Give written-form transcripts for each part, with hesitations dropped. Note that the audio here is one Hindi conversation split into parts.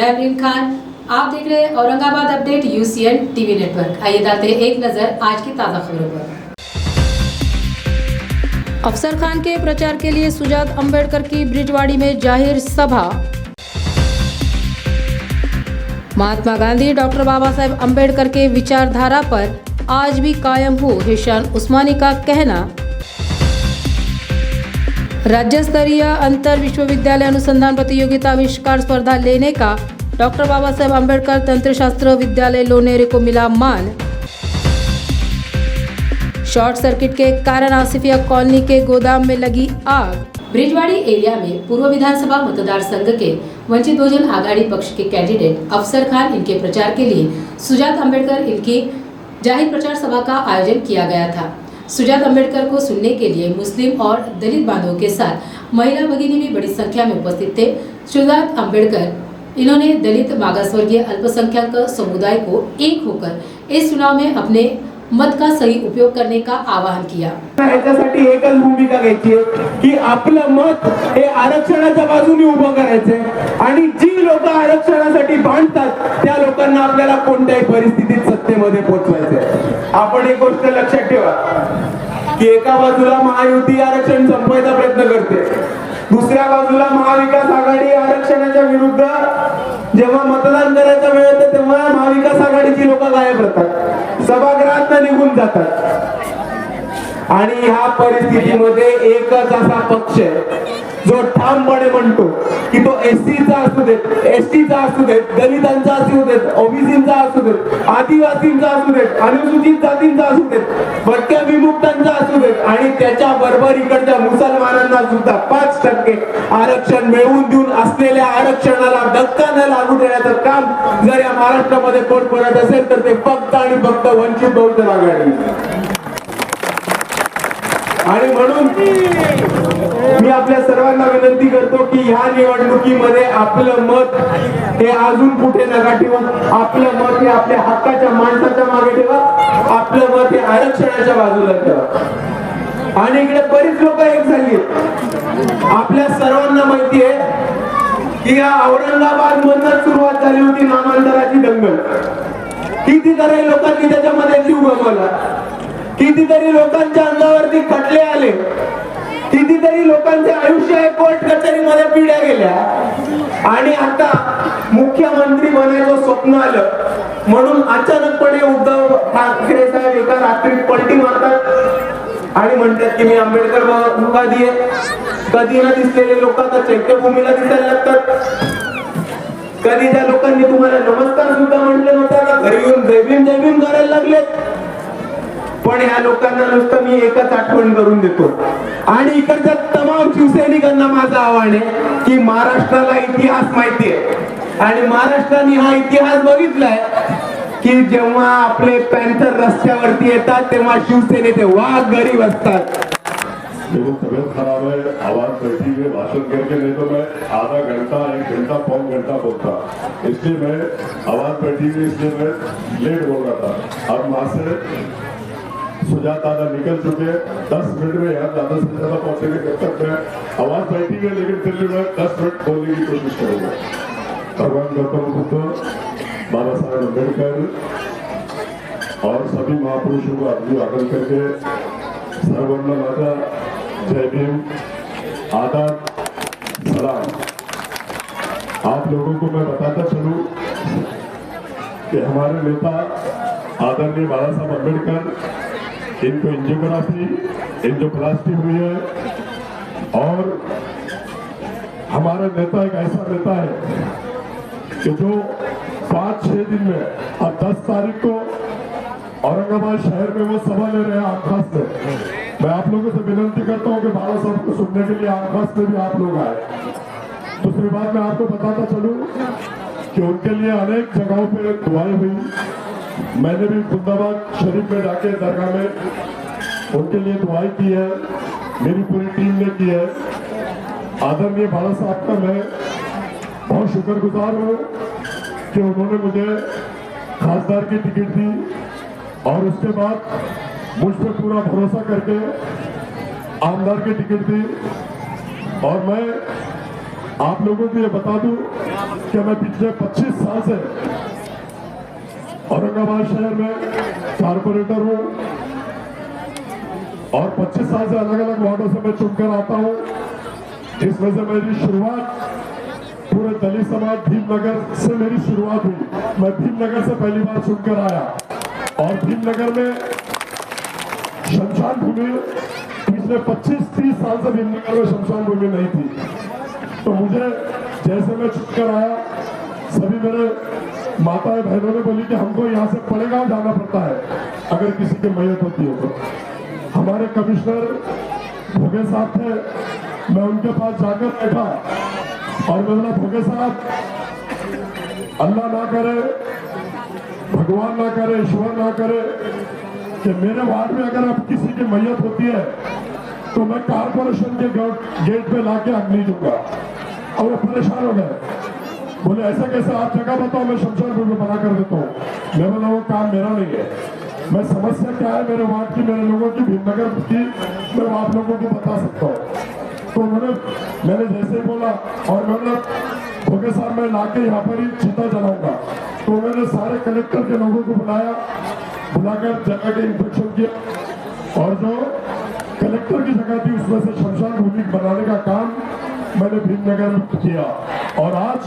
मैं प्रिंट खान, आप देख रहे हैं Aurangabad update UCN TV network. आइए डालते हैं एक नजर आज की ताज़ा खबरों पर। अफसर खान के प्रचार के लिए सुजात अंबेडकर की बृजवाड़ी में जाहिर सभा। महात्मा गांधी डॉक्टर बाबा साहेब अंबेडकर के विचारधारा पर आज भी कायम हूँ, हिशान उस्मानी का कहना। राज्य स्तरीय अंतर विश्वविद्यालय अनुसंधान प्रतियोगिता आविष्कार स्पर्धा लेने का डॉक्टर बाबा साहेब अंबेडकर तंत्रशास्त्र विद्यालय लोनेरे को मिला मान। शॉर्ट सर्किट के कारण आसिफिया कॉलोनी के गोदाम में लगी आग। बृजवाड़ी एरिया में पूर्व विधानसभा मतदार संघ के वंचित बहुजन आघाड़ी पक्ष के कैंडिडेट अफसर खान इनके प्रचार के लिए सुजात अंबेडकर इनकी जाहिर प्रचार सभा का आयोजन किया गया था। सुजात अंबेडकर को सुनने के लिए मुस्लिम और दलित बांधवों के साथ महिला भगिनी भी बड़ी संख्या में उपस्थित थे। सुजात अंबेडकर इन्होंने दलित मागासवर्गीय अल्पसंख्यक समुदाय को एक होकर इस चुनाव में अपने मत का सही उपयोग करने का आवाहन किया। याच्यासाठी एकच भूमिका घ्यायची की आपलं मत हे आरक्षणाच्या बाजूने उभं करायचंय आणि जी लोक आरक्षणासाठी भांडतात त्या लोकांना आपल्याला कोणत्याही परिस्थितीत सत्तेमध्ये पोहोचवायचंय। आपण एक गोष्ट लक्षात ठेवा की एका बाजूला महायुती आरक्षण संपवायचा प्रयत्न करते, दुसऱ्या बाजूला महाविकास आघाडी आरक्षणाच्या विरुद्ध जेव्हा मतदान करायचा वेळ येतो तेव्हा महाविकास आघाडीची लोक गायब होतात, सभागृहात निघून जातात। आणि ह्या परिस्थितीमध्ये एकच असा पक्ष जो ठामपणे म्हणतो की तो एससीचा असू देत, एसटीचा असू देत, दलितांचा असू देत, ओबीसीचा असू देत, आदिवासींचा असू देत, अनुसूचित जातींचा असू देत, भटक्या विमुक्तांचा असू देत आणि त्याच्या बरोबर इकडच्या मुसलमानांना सुद्धा 5% आरक्षण मिळवून देऊन असलेल्या आरक्षणाला धक्का न लागू देण्याचं काम जर या महाराष्ट्रामध्ये कोण करत असेल तर ते फक्त आणि फक्त वंचित बहुजन आघाडी। आणि म्हणून मी आपल्या सर्वांना विनंती करतो की ह्या निवडणुकीमध्ये आपलं मत हे अजून कुठे नका ठेवा, आपलं मत हे आपल्या हक्काच्या माणसाच्या मागे ठेवा, आपलं मत हे आरक्षणाच्या बाजूला ठेवा। आणि इकडे बरीच लोक एक झाली, आपल्या सर्वांना माहिती आहे की या औरंगाबाद मधून सुरुवात झाली होती नामांतराची दंगल। कितीतरी लोकांनी त्याच्यामध्ये जीव गमावला, कितीतरी लोकांच्या अंगावरती खटले आले, कितीतरी लोकांचे आयुष्य कोर्ट कचेरीमध्ये पिढ्या गेल्या आणि आता मुख्यमंत्री बनायचं स्वप्न आलं म्हणून अचानकपणे उद्धव ठाकरे साहेब एका रात्रीत पलटी मारतात आणि म्हणतात की मी आंबेडकर मुखादी आहे। कधी न दिसलेले लोक आता चैत्यभूमीला दिसायला लागतात। कधी ज्या लोकांनी तुम्हाला नमस्कार सुद्धा म्हटले नव्हते का घरी येऊन जय भीम जय भीम करायला लागले। पण ह्या लोकांना नुसतं मी एकच आठवण करून देतो आणि इकडच्या तमाम शिवसैनिकांना माझं आव्हान आहे की महाराष्ट्राला इतिहास माहिती आहे आणि महाराष्ट्राने हा इतिहास बघितलाय की जेव्हा आपले पॅन्थर रस्त्यावरती येतात तेव्हा शिवसेनेचे वाघ गरीब असतात। मेरी तबीयत खराब है, आवाज बैठी हुई भाषण करके नहीं तो मैं आधा घंटा 1 घंटा पौन घंटा बोलता, इसलिए मैं आवाज बैठी हुई इसलिए मैं लेट बोल रहा था। अब वहां से सुजात दादा निकल चुके, 10 मिनट में यहाँ ज्यादा से ज्यादा पहुंचेंगे। जब तक मैं आवाज बैठी हुई लेकिन फिर भी मैं 10 मिनट बोलने की कोशिश करूंगा। भगवान गौतम बुद्ध, बाबा साहेब अम्बेडकर और सभी महापुरुषों को अभिवादन करके सर्वर्ण माता जय भीम, आदाब, सलाम। आप लोगों को मैं बताता चलूं कि हमारे नेता आदरणीय बाबा साहब अम्बेडकर, इनको एंजियोग्राफी एंजियोप्लास्टी हुई है और हमारा नेता एक ऐसा नेता है कि जो 5-6 दिन में अब 10 तारीख को औरंगाबाद शहर में वो सभा ले रहे हैं आमखास में। मैं आप लोगों से विनंती करता हूं कि बाबा साहब को सुनने के लिए आमखास में भी आप लोग आए। दूसरी बात मैं आपको बताता चलूं कि उनके लिए अनेक जगहों पे दुआएं हुई। मैंने भी खुदाबाद शरीफ में जाके दरगाह में उनके लिए दुआएं की है, मेरी पूरी टीम ने की है। आदरणीय बाबा साहब का मैं बहुत शुक्रगुजार हूँ कि उन्होंने मुझे खासदार की टिकट दी और उसके बाद मुझ पर पूरा भरोसा करके आमदार की टिकट दी। और मैं आप लोगों को ये बता दूं कि मैं पिछले 25 साल से औरंगाबाद शहर में कारपोरेटर हूं और 25 साल से अलग अलग वार्डों से मैं चुनकर आता हूं। इसमें से मेरी शुरुआत पूरे दलित समाज भीमनगर से मेरी शुरुआत हुई। मैं भीमनगर से पहली बार चुनकर आया और भीमनगर में शमशान भूमि पिछले 25-30 साल से भीमनगर में शमशान भूमि नहीं थी। तो मुझे जैसे मैं चुनकर आया, सभी मेरे माताएं बहनों ने बोली कि हमको यहाँ से पड़ेगांव जाना पड़ता है अगर किसी की मैयत होती है तो। हमारे कमिश्नर भोगे साहब थे, मैं उनके पास जाकर बैठा और मैं बोला, भोगे साहब, अल्लाह ना करे, भगवान ना करे, ईश्वर ना करे कि मेरे वार्ड में अगर अब किसी की मैयत होती है तो मैं कारपोरेशन के गेट पे लाके अग्नि दूंगा। और वो परेशान हो गए, बोले ऐसा कैसे, आप जगह बताओ, मैं शमशान भूमि बना कर देता हूँ। मैं बोला वो काम मेरा नहीं है, मैं समस्या क्या है मेरे वार्ड की, मेरे लोगों की, भीमनगर की, मैं आप लोगों को बता सकता हूँ। तो मैंने जैसे ही बोला और मैंने भोगे साहब मैं लाके यहाँ पर ही चिता जलाऊंगा। तो मैंने सारे कलेक्टर के लोगों को बुलाकर जगह के इंस्पेक्शन किया और जो कलेक्टर की जगह थी उसमें से शमशान भूमि बनाने का काम मैंने भीमनगर में किया। और आज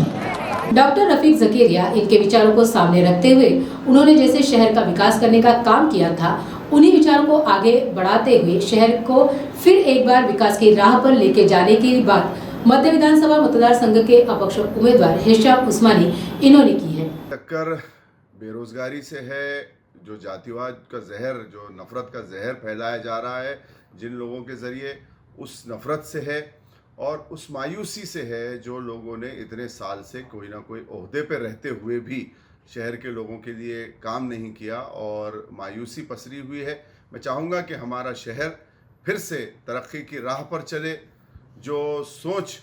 डॉक्टर रफीक जकेरिया इनके विचारों को सामने रखते हुए उन्होंने जैसे शहर का विकास करने का काम किया था, उन्हीं विचारों को आगे बढ़ाते हुए शहर को फिर एक बार विकास की राह पर लेके जाने की बात मध्य विधानसभा मतदार संघ के अपक्ष उम्मीदवार हिशाम उस्मानी इन्होंने की है। टक्कर बेरोजगारी से है, जो जातिवाद का जहर, जो नफरत का जहर फैलाया जा रहा है जिन लोगों के जरिए, उस नफरत से है और उस मायूसी से है जो लोगों ने इतने साल से कोई ना कोई ओहदे पे रहते हुए भी शहर के लोगों के लिए काम नहीं किया और मायूसी पसरी हुई है। मैं चाहूँगा कि हमारा शहर फिर से तरक्की की राह पर चले। जो सोच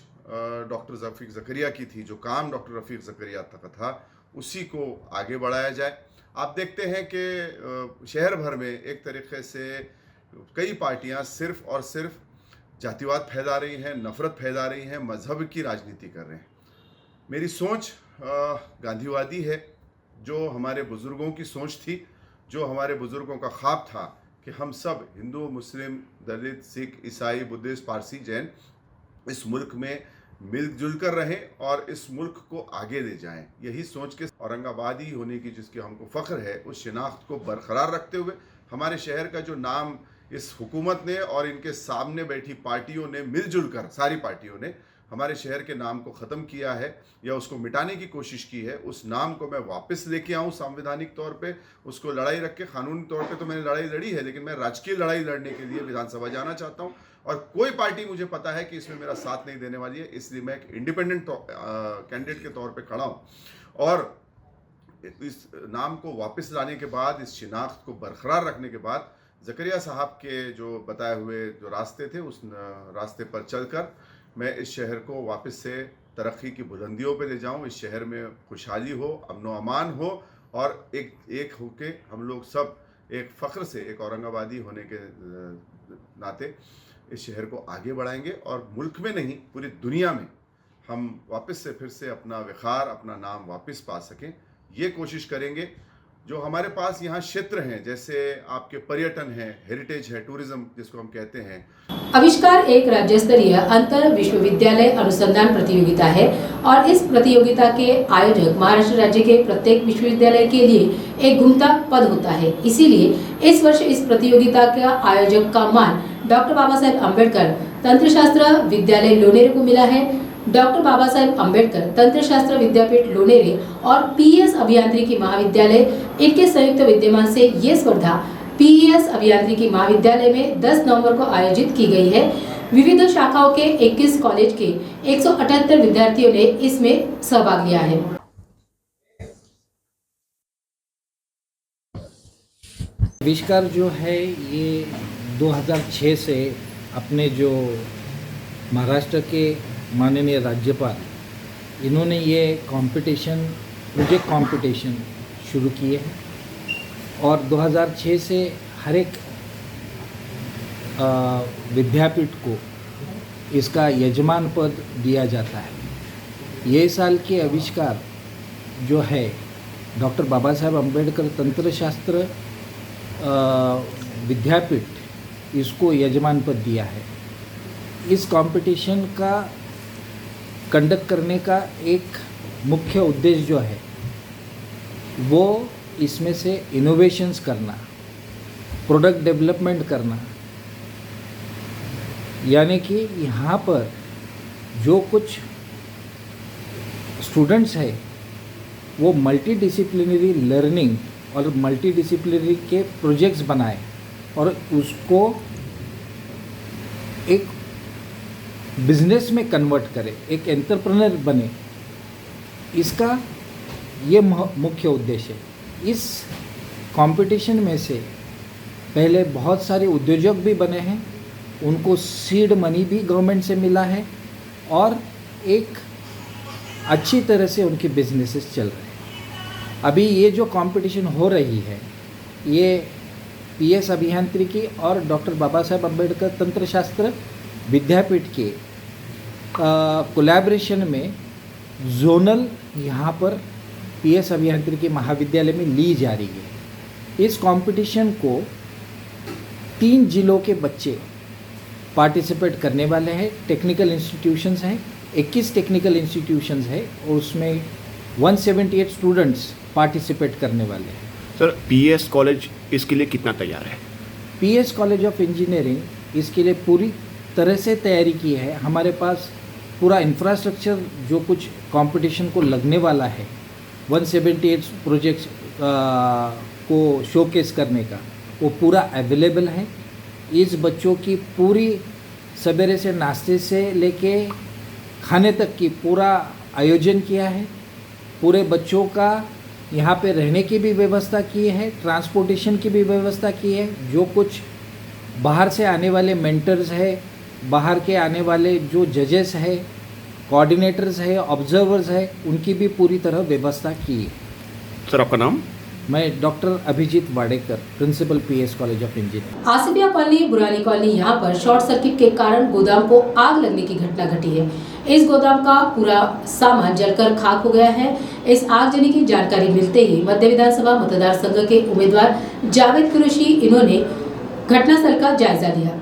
डॉक्टर रफीक जकरिया की थी, जो काम डॉक्टर रफीक जकरिया का था, उसी को आगे बढ़ाया जाए। आप देखते हैं कि शहर भर में एक तरीक़े से कई पार्टियां सिर्फ़ और सिर्फ जातिवाद फैला रही हैं, नफ़रत फैला रही हैं, मजहब की राजनीति कर रहे हैं। मेरी सोच गांधीवादी है, जो हमारे बुज़ुर्गों की सोच थी, जो हमारे बुज़ुर्गों का ख्वाब था कि हम सब हिंदू, मुस्लिम, दलित, सिख, ईसाई, बुद्धिस्ट, पारसी, जैन इस मुल्क में मिलजुल कर रहें और इस मुल्क को आगे ले जाएं। यही सोच के औरंगाबादी होने की जिसकी हमको फ़ख्र है, उस शिनाख्त को बरकरार रखते हुए हमारे शहर का जो नाम इस हुकूमत ने और इनके सामने बैठी पार्टियों ने मिलजुल कर, सारी पार्टियों ने हमारे शहर के नाम को ख़त्म किया है या उसको मिटाने की कोशिश की है, उस नाम को मैं वापस लेके आऊँ संवैधानिक तौर पे, उसको लड़ाई रख के। कानूनी तौर पे तो मैंने लड़ाई लड़ी है, लेकिन मैं राजकीय लड़ाई लड़ने के लिए विधानसभा जाना चाहता हूँ और कोई पार्टी मुझे पता है कि इसमें मेरा साथ नहीं देने वाली है, इसलिए मैं एक इंडिपेंडेंट कैंडिडेट के तौर पर खड़ा हूँ। और इस नाम को वापस लाने के बाद, इस शिनाख्त को बरकरार रखने के बाद, जकरिया साहब के जो बताए हुए जो रास्ते थे, उस रास्ते पर चलकर मैं इस शहर को वापस से तरक्की की बुलंदियों पे ले जाऊं। इस शहर में खुशहाली हो, अमन व अमान हो और एक होके हम लोग सब एक फ़ख्र से एक औरंगाबादी होने के नाते इस शहर को आगे बढ़ाएंगे और मुल्क में नहीं पूरी दुनिया में हम वापस से फिर से अपना वक़ार, अपना नाम वापस पा सकें, ये कोशिश करेंगे। जो हमारे पास यहाँ क्षेत्र हैं, जैसे आपके पर्यटन है, हेरिटेज है, टूरिज्म जिसको हम कहते हैं। आविष्कार एक राज्य स्तरीय अंतर विश्वविद्यालय अनुसंधान प्रतियोगिता है और इस प्रतियोगिता के आयोजक महाराष्ट्र राज्य के प्रत्येक विश्वविद्यालय के लिए एक घुमता पद होता है। इसीलिए इस वर्ष इस प्रतियोगिता का आयोजक का मान डॉक्टर बाबा साहेब अम्बेडकर तंत्रशास्त्र विद्यालय लोनेरे को मिला है। डॉक्टर बाबा साहेब अम्बेडकर तंत्रशास्त्र विद्यापीठ लोनेरे और पीएस अभियांत्रिकी महाविद्यालय इनके संयुक्त विद्यमान से ये स्पर्धा पीएस अभियांत्रिकी महाविद्यालय में 10 नवंबर को आयोजित की गई है। विविध शाखाओं के 21 कॉलेज के 178 विद्यार्थियों ने इसमें सहभाग लिया है। आविष्कार जो है ये 2006 से अपने जो महाराष्ट्र के माननीय राज्यपाल, इन्होंने ये कंपटीशन, प्रोजेक्ट कंपटीशन शुरू किए हैं और 2006 से हर एक विद्यापीठ को इसका यजमान पद दिया जाता है। ये साल के आविष्कार जो है डॉक्टर बाबा साहेब अम्बेडकर तंत्रशास्त्र विद्यापीठ इसको यजमान पद दिया है। इस कंपटीशन का कंडक्ट करने का एक मुख्य उद्देश्य जो है वो इसमें से इनोवेशंस करना, प्रोडक्ट डेवलपमेंट करना, यानी कि यहाँ पर जो कुछ स्टूडेंट्स है वो मल्टी डिसिप्लिनरी लर्निंग और मल्टी डिसिप्लिनरी के प्रोजेक्ट्स बनाए और उसको एक बिजनेस में कन्वर्ट करे, एक एंटरप्रेन्योर बने। इसका ये मुख्य उद्देश्य है। इस कंपटीशन में से पहले बहुत सारे उद्योजक भी बने हैं, उनको सीड मनी भी गवर्नमेंट से मिला है और एक अच्छी तरह से उनके बिजनेसेस चल रहे हैं। अभी ये जो कंपटीशन हो रही है ये पीएस अभियांत्रिकी और डॉक्टर बाबा साहेब अम्बेडकर तंत्रशास्त्र विद्यापीठ के कोलैबोरेशन में जोनल यहाँ पर पीएस अभियांत्रिकी महाविद्यालय में ली जा रही है। इस कंपटीशन को 3 जिलों के बच्चे पार्टिसिपेट करने वाले हैं। टेक्निकल इंस्टीट्यूशंस हैं, 21 टेक्निकल इंस्टीट्यूशंस है और उसमें 178 स्टूडेंट्स पार्टिसिपेट करने वाले हैं। सर, पीएस कॉलेज इसके लिए कितना तैयार है? पीएस कॉलेज ऑफ इंजीनियरिंग इसके लिए पूरी तरह से तैयारी की है। हमारे पास पूरा इंफ्रास्ट्रक्चर जो कुछ कंपटीशन को लगने वाला है 178 प्रोजेक्ट्स को शोकेस करने का, वो पूरा अवेलेबल है। इस बच्चों की पूरी सवेरे से नाश्ते से लेके खाने तक की पूरा आयोजन किया है। पूरे बच्चों का यहाँ पे रहने की भी व्यवस्था की है, ट्रांसपोर्टेशन की भी व्यवस्था की है। जो कुछ बाहर से आने वाले मेंटर्स है, बाहर के आने वाले जो जजेस है, कोऑर्डिनेटर्स है, ऑब्जर्वर्स है, उनकी भी पूरी तरह व्यवस्था की है। सर, आपका नाम? मैं doctor Abhijit Wadekar, principal PS college of engineering. Asifia colony, Burani colony, यहाँ पर शॉर्ट सर्किट के कारण गोदाम को आग लगने की घटना घटी है। इस गोदाम का पूरा सामान जलकर खाक हो गया है। इस आगजनी की जानकारी मिलते ही मध्य विधानसभा मतदार संघ के उम्मीदवार जावेद कुरैशी इन्होंने घटनास्थल का जायजा लिया।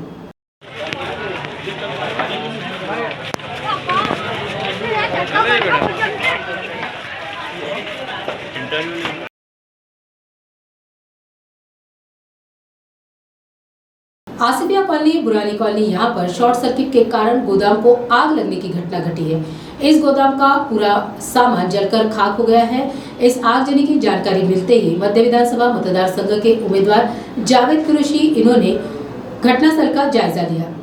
आसिफिया कॉलोनी, बुरानी कॉलोनी, यहाँ पर शॉर्ट सर्किट के कारण गोदाम को आग लगने की घटना घटी है। इस गोदाम का पूरा सामान जलकर खाक हो गया है। इस आगजनी की जानकारी मिलते ही मध्य विधानसभा मतदार संघ के उम्मीदवार जावेद कुरैशी इन्होंने घटनास्थल का जायजा लिया।